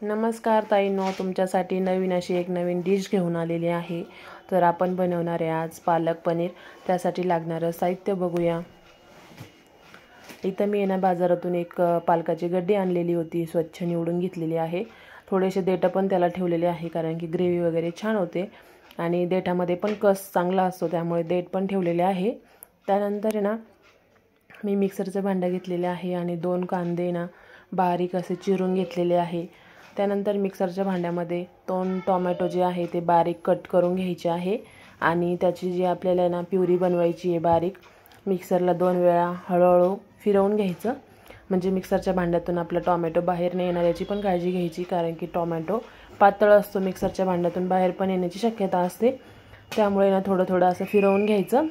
नमस्कार ताईंनो, तुमच्यासाठी नवीन अशी एक नवीन डिश घेऊन आलेली आहे। तर आपण बनवणार आहे आज पालक पनीर। त्यासाठी लागणारं साहित्य बघूया। इथं मी बाजारातून एक पालकाची गड्डी आणलेली होती, स्वच्छ निवडून घेतलेली आहे। थोडेसे देठ पण त्याला ठेवलेले आहे कारण की ग्रेव्ही वगैरे छान होते आणि देठामध्ये पण कस चांगला असतो, त्यामुळे देठ पण ठेवलेले आहे। त्यानंतर मी मिक्सरचं भांडं घेतलेले आहे आणि 2 कांदे बारीक असे चिरून घेतलेले आहे। त्यानंतर मिक्सरच्या भांड्यामध्ये 2 टोमॅटो जे आहे ते बारीक कट करून घ्यायचे आहे आणि त्याची जी आपल्याला प्युरी बनवायची आहे बारीक, मिक्सरला 2 वेळा हळूहळू फिरवून घ्यायचं, म्हणजे मिक्सरच्या भांड्यातून आपला टोमॅटो बाहेर नाही येणार याची पण काळजी घ्यायची, कारण की टोमॅटो पातळ असतो, मिक्सरच्या भांड्यातून बाहेर पण येण्याची शक्यता असते। त्यामुळे थोडं थोडं असं फिरवून घ्यायचं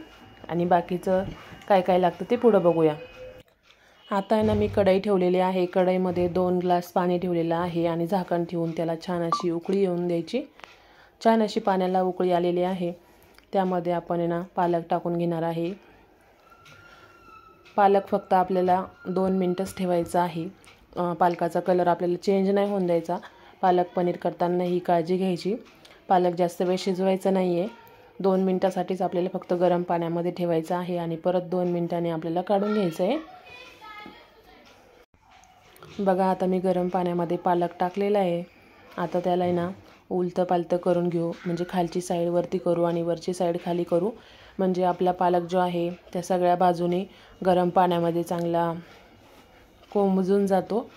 आणि बाकीचं काय काय लागतं ते पुढे बघूया। आता मी कढई ठेवलेली आहे। कढईमध्ये 2 ग्लास पाणी ठेवलेलं आहे आणि झाकण ठेवून त्याला छान अशी उकळी येऊन द्यायची। छान अशी पाण्याला उकळी आलेली आहे, त्यामध्ये आपण पालक टाकून घेणार आहे। पालक फक्त आपल्याला 2 मिनिटच ठेवायचा आहे। पालकाचा कलर आपल्याला चेंज नाही होऊन द्यायचा। पालक पनीर करताना ही काळजी घ्यायची, पालक जास्त वेळ शिजवायचा नाही आहे। 2 मिनिटासाठीच आपल्याला फक्त गरम पाण्यामध्ये ठेवायचं आहे आणि परत 2 मिनिटांनी आपल्याला काढून घ्यायचं आहे। बघा, आता मी गरम पाण्यामध्ये पालक टाकलेला आहे। आता त्याला उलतं पालतं करून घेऊ, म्हणजे खालची साईड वरती करू आणि वरची साईड खाली करू, म्हणजे आपला पालक जो आहे त्या सगळ्या बाजूने गरम पाण्यामध्ये चांगला कोमजून जातो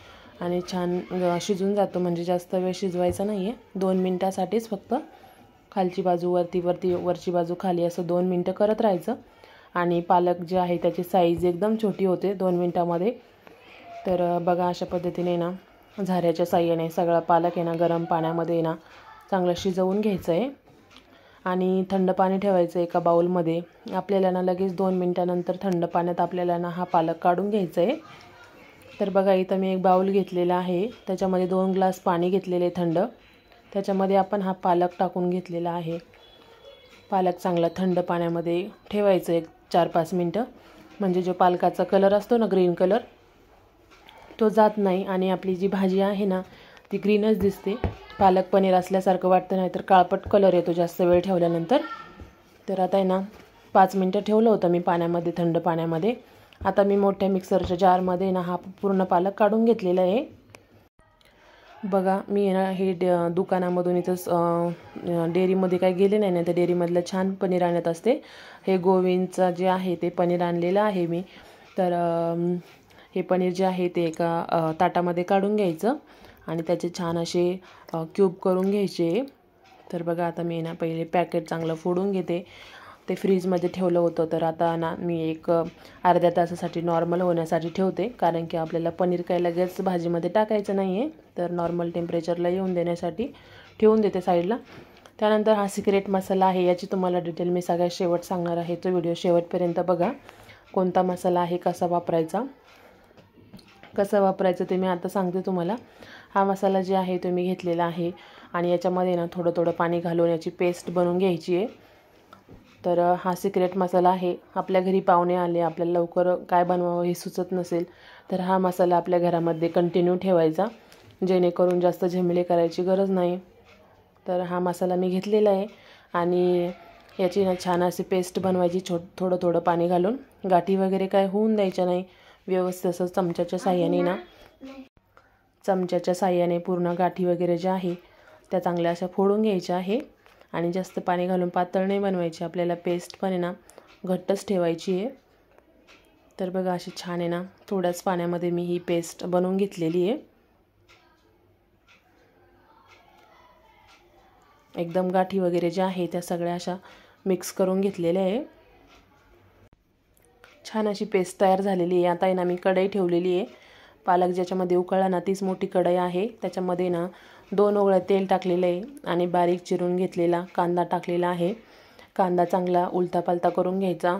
आणि छान शिजून जातो। म्हणजे जास्त वेळ शिजवायचा नाही आहे, 2 मिनिटासाठीच फक्त खालची बाजू वरची बाजू खाली असं 2 मिनिटं करत राहायचं। आणि पालक जे आहे त्याची साईज एकदम छोटी होते 2 मिनिटामध्ये। तर बघा, अशा पद्धतीने झाऱ्याच्या साहाय्याने सगळा पालक गरम पाण्यामध्ये चांगलं शिजवून घ्यायचं आहे आणि थंड पाणी ठेवायचं एका बाउलमध्ये। आपल्याला लगेच 2 मिनिटानंतर थंड पाण्यात आपल्याला हा पालक काढून घ्यायचा आहे। तर बघा, इथं मी एक बाउल घेतलेला आहे, त्याच्यामध्ये 2 ग्लास पाणी घेतलेले थंड, त्याच्यामध्ये आपण हा पालक टाकून घेतलेला आहे। पालक चांगला थंड पाण्यामध्ये ठेवायचं एक 4-5 मिनिटं, म्हणजे जो पालकाचा कलर असतो ग्रीन कलर, तो जात नाही आणि आपली जी भाजी आहे ती ग्रीनच दिसते। पालक पनीर असल्यासारखं वाटतं, नाही तर काळपट कलर येतो जास्त वेळ ठेवल्यानंतर। तर आता 5 मिनिटं ठेवलं होतं मी पाण्यामध्ये, थंड पाण्यामध्ये। आता मी मोठ्या मिक्सरच्या जारमध्ये हा पूर्ण पालक काढून घेतलेला आहे। बघा, मी हे दुकानामधून इथंच डेअरीमध्ये काय गेले नाही ना, तर डेअरीमधलं छान पनीर आणत असते। हे गोविंदचं जे आहे ते पनीर आणलेलं आहे मी। तर हे पनीर जे आहे ते एका ताटामध्ये काढून घ्यायचं आणि त्याचे छान असे क्यूब करून घ्यायचे। तर बघा, आता मी पहिले पॅकेट चांगलं फोडून घेते। ते फ्रीजमध्ये ठेवलं होतं, तर आता मी एक अर्ध्या तासासाठी नॉर्मल होण्यासाठी ठेवते, कारण की आपल्याला पनीर काय लगेच भाजीमध्ये टाकायचं नाही आहे, तर नॉर्मल टेम्परेचरला येऊन देण्यासाठी ठेवून देते साईडला। त्यानंतर हा सिक्रेट मसाला आहे, याची तुम्हाला डिटेल मी सगळ्यात शेवट सांगणार आहे, तो व्हिडिओ शेवटपर्यंत बघा। कोणता मसाला आहे, कसं वापरायचं ते मी आता सांगते तुम्हाला। हा मसाला जे आहे तो मी घेतलेला आहे आणि याच्यामध्ये थोडं थोडं पाणी घालून याची पेस्ट बनवून घ्यायची आहे। तर हा सिक्रेट मसाला आहे। आपल्या घरी पाहुणे आले, आपल्याला लवकर काय बनवावं हे सुचत नसेल, तर हा मसाला आपल्या घरामध्ये कंटिन्यू ठेवायचा, जेणेकरून जास्त झमेले करायची गरज नाही। तर हा मसाला मी घेतलेला आहे आणि याची छान अशी पेस्ट बनवायची, थोडं थोडं पाणी घालून। गाठी वगैरे काय होऊन द्यायच्या नाही, व्यवस्थित असं चमच्याच्या साह्याने पूर्ण गाठी वगैरे ज्या आहे त्या चांगल्या अशा फोडून घ्यायच्या आहे आणि जास्त पाणी घालून पातळ नाही बनवायची, आपल्याला पेस्ट पण घट्टच ठेवायची आहे। तर बघा, अशी छान थोड्याच पाण्यामध्ये मी ही पेस्ट बनवून घेतलेली आहे। एकदम गाठी वगैरे ज्या आहे त्या सगळ्या अशा मिक्स करून घेतलेल्या आहे। छान अशी पेस्ट तयार झालेली आहे। आता मी कढई ठेवलेली आहे, पालक ज्याच्यामध्ये उकळला तीच मोठी कढई आहे, त्याच्यामध्ये 2 ओळ्या तेल टाकलेलं आहे आणि बारीक चिरून घेतलेला कांदा टाकलेला आहे। कांदा चांगला उलटा पालटा करून घ्यायचा,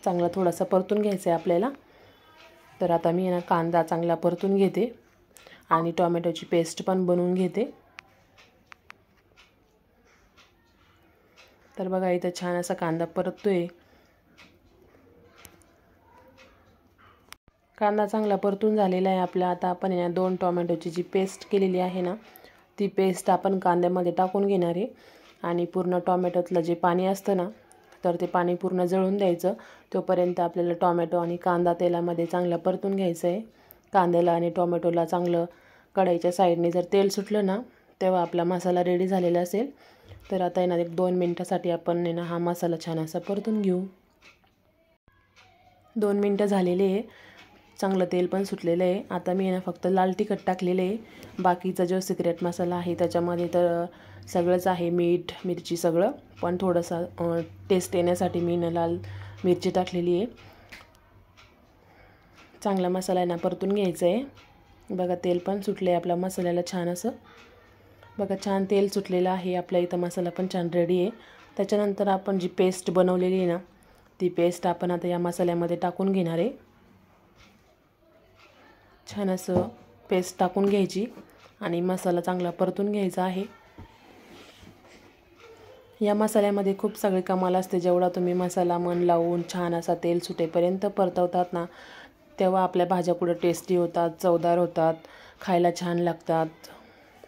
चांगला थोडासा परतून घ्यायचा आहे आपल्याला। तर आता मी कांदा चांगला परतून घेते आणि टोमॅटोची पेस्ट पण बनवून घेते। तर बघा, इथं छान असा कांदा परततोय। कांदा चांगला परतून झालेला आहे आपला. आता आपण या 2 टोमॅटोची जी पेस्ट केलेली आहे ना, ती पेस्ट आपण कांद्यामध्ये टाकून घेणार आहे आणि पूर्ण टोमॅटोतलं जे पाणी असतं ना, तर ते पाणी पूर्ण जळून द्यायचं. तोपर्यंत आपल्याला टोमॅटो आणि कांदा तेलामध्ये चांगला परतून घ्यायचं आहे. कांद्याला आणि टोमॅटोला चांगलं कढईच्या साईडने जर तेल सुटलं ना, तेव्हा आपला मसाला रेडी झालेला असेल. तर आता आहे ना 1-2 मिनटासाठी आपण ना हा मसाला छान असा परतून घेऊ. 2 मिनटं झालेले आहे. चांगलं तेल पण सुटलेलं आहे. आता मी ना फक्त लाल तिखट टाकलेलं आहे. बाकीचा जो सिक्रेट मसाला आहे त्याच्यामध्ये तर सगळंच आहे, मीठ मिरची सगळं, पण थोडंसं टेस्ट येण्यासाठी मी ना लाल मिरची टाकलेली आहे. चांगला मसाला आहे ना परतून घ्यायचा आहे. बघा तेल पण सुटलं आहे आपल्या मसाल्याला छान असं. बघा छान तेल सुटलेलं आहे आपल्या इथं. मसाला पण छान रेडी आहे. त्याच्यानंतर आपण जी पेस्ट बनवलेली आहे ना, ती पेस्ट आपण आता या मसाल्यामध्ये टाकून घेणार आहे. छान असं पेस्ट टाकून घ्यायची आणि मसाला चांगला परतून घ्यायचा आहे. या मसाल्यामध्ये खूप सगळे कमाल असते. जेवढा तुम्ही मसाला मन लावून छान असा तेल सुटेपर्यंत परतवतात ना, तेव्हा आपल्या भाज्या कुठं टेस्टी होतात, चवदार होतात, खायला छान लागतात.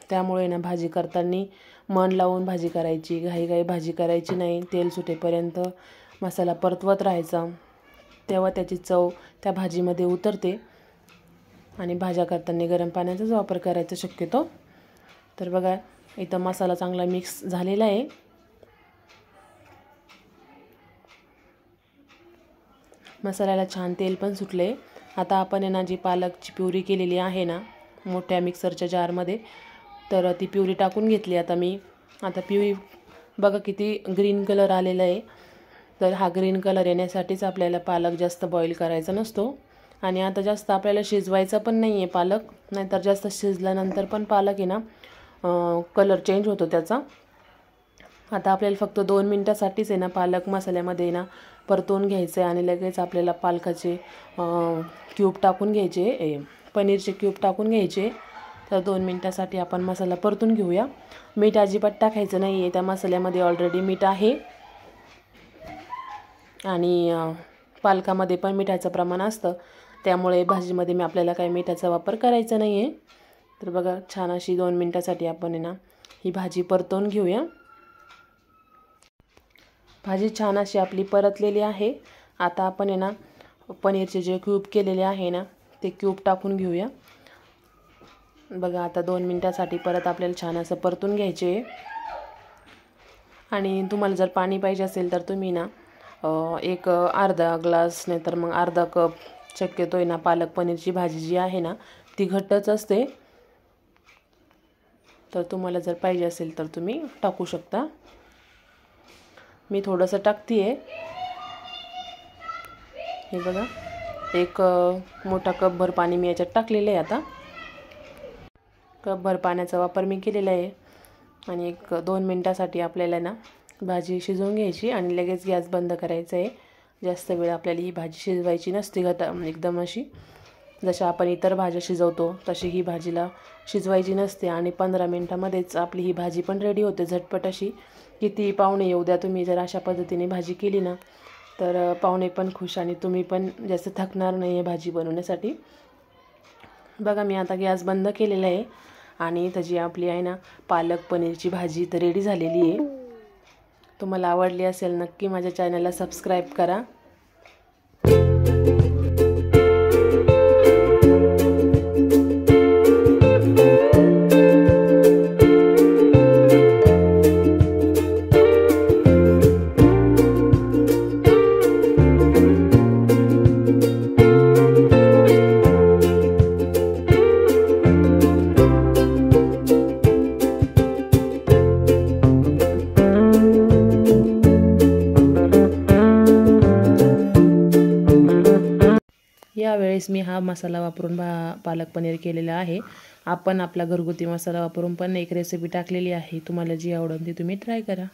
त्यामुळे ना भाजी करताना मन लावून भाजी करायची, घाईघाई भाजी करायची नाही. तेल सुटेपर्यंत मसाला परतवत राहायचा, तेव्हा त्याची चव त्या भाजीमध्ये उतरते. आणि भाज्या करताना गरम पाण्याचाच वापर करायचा शक्यतो. तर बघा इथं मसाला चांगला मिक्स झालेला आहे. मसाल्याला छान तेल पण सुटले. आता आपण ना जी पालकची प्युरी केलेली आहे ना मोठ्या मिक्सरच्या जारमध्ये, तर ती प्युरी टाकून घेतली आता मी. आता प्युरी बघा किती ग्रीन कलर आलेला आहे. तर हा ग्रीन कलर येण्यासाठीच आपल्याला पालक जास्त बॉईल करायचा नसतो. आणि आता जास्त आपल्याला शिजवायचा पण नाही आहे पालक, नाहीतर जास्त शिजल्यानंतर पण पालक आहे ना कलर चेंज होतो त्याचा. आता आपल्याला फक्त 2 मिनटासाठीच आहे ना पालक मसाल्यामध्ये ना परतवून घ्यायचं आहे आणि लगेच आपल्याला पालकाचे क्यूब टाकून घ्यायचे, पनीरचे क्यूब टाकून घ्यायचे. तर 2 मिनटासाठी आपण मसाला परतून घेऊया. मीठ अजिबात टाकायचं नाही आहे, त्या मसाल्यामध्ये ऑलरेडी मीठ आहे आणि पालकामध्ये पण मिठाचं प्रमाण असतं. त्यामुळे भाजीमध्ये मी आपल्याला काही मिठाचा वापर करायचा नाही आहे. तर बघा छान अशी 2 मिनटासाठी आपण आहे ना ही भाजी परतवून घेऊया. भाजी छान अशी आपली परतलेली आहे. आता आपण आहे ना पनीरचे जे क्यूब केलेले आहे ना ते क्यूब टाकून घेऊया. बघा आता 2 मिनटासाठी परत आपल्याला छान असं परतून घ्यायचे. आणि तुम्हाला जर पाणी पाहिजे असेल तर तुम्ही ना एक अर्धा ग्लास नाही तर मग अर्धा कप, शक्यतो आहे ना पालक पनीरची भाजी जी आहे ना ती घट्टच असते. तर तुम्हाला जर पाहिजे असेल तर तुम्ही टाकू शकता. मी थोडंसं टाकते आहे. हे बघा एक मोठा कपभर पाणी मी याच्यात टाकलेलं आहे. आता कपभर पाण्याचा वापर मी केलेला आहे. आणि 1-2 मिनटासाठी आपल्याला ना भाजी शिजवून घ्यायची आणि लगेच गॅस बंद करायचा आहे. जास्त वेळ आपल्याला ही भाजी शिजवायची नसते. एकदम अशी जसं आपण इतर भाज्या शिजवतो तशी ही भाजीला शिजवायची नसते. आणि 15 मिनटामध्येच आपली ही भाजी पण रेडी होते झटपट अशी. किती पाहुणे येऊ द्या, तुम्ही जर अशा पद्धतीने भाजी केली ना तर पाहुणे पण खुश आणि तुम्ही पण जास्त थकणार नाही आहे भाजी बनवण्यासाठी. बघा मी आता गॅस बंद केलेला आहे आणि त्याची आपली आहे ना पालक पनीरची भाजी तर रेडी झालेली आहे. तुम्हाला आवडली असेल नक्की माझ्या चॅनलला सबस्क्राईब करा. यावेळेस मी हा मसाला वापरून पालक पनीर केलेला आहे. आपण आपला घरगुती मसाला वापरून पण एक रेसिपी टाकलेली आहे. तुम्हाला जी आवडेल ती तुम्ही ट्राय करा.